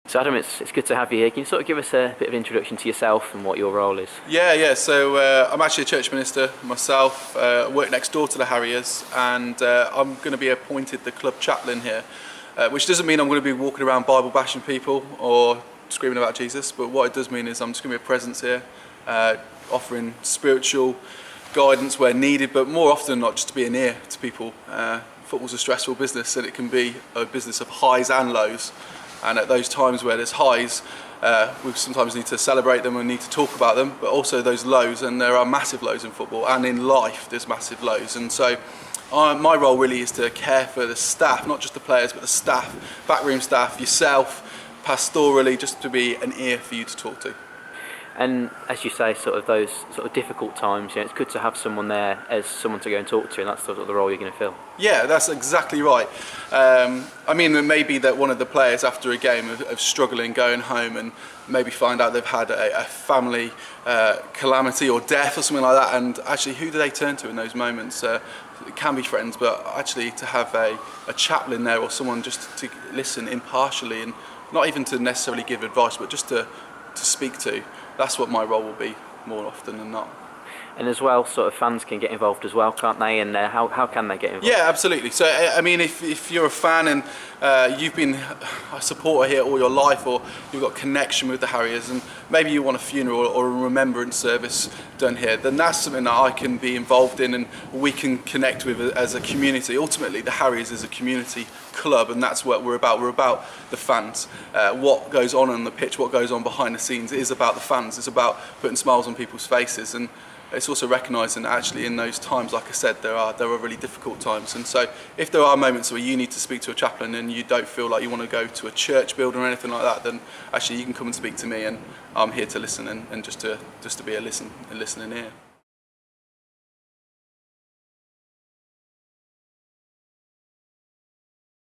So Adam, it's good to have you here. Can you sort of give us a bit of introduction to yourself and what your role is? Yeah. So I'm actually a church minister myself. Work next door to the Harriers, and I'm going to be appointed the club chaplain here, which doesn't mean I'm going to be walking around Bible bashing people or screaming about Jesus. But what it does mean is I'm just going to be a presence here, offering spiritual guidance where needed, but more often not just to be an ear to people. Football's a stressful business, and it can be a business of highs and lows. And at those times where there's highs, we sometimes need to celebrate them and need to talk about them, but also those lows, and there are massive lows in football, and in life there's massive lows. And so my role really is to care for the staff, not just the players, but the staff, backroom staff, yourself, pastorally, just to be an ear for you to talk to. And as you say, sort of those sort of difficult times, it's good to have someone there as someone to go and talk to, and that's sort of the role you're going to fill. Yeah, that's exactly right. I mean, it may be that one of the players after a game of struggling, going home, and maybe find out they've had a family calamity or death or something like that, and actually who do they turn to in those moments? It can be friends, but actually to have a chaplain there, or someone just to listen impartially, and not even to necessarily give advice, but just to speak to. That's what my role will be more often than not. And as well, sort of fans can get involved as well, can't they? And how can they get involved? Yeah, absolutely. So, I mean, if you're a fan and you've been a supporter here all your life, or you've got connection with the Harriers, and maybe you want a funeral or a remembrance service done here, then that's something that I can be involved in and we can connect with as a community. Ultimately, the Harriers is a community club, and that's what we're about. We're about the fans. What goes on the pitch, what goes on behind the scenes is about the fans. It's about putting smiles on people's faces, and it's also recognising that actually in those times, like I said, there are really difficult times. And so if there are moments where you need to speak to a chaplain and you don't feel like you want to go to a church building or anything like that, then actually you can come and speak to me, and I'm here to listen and just to be a listening ear.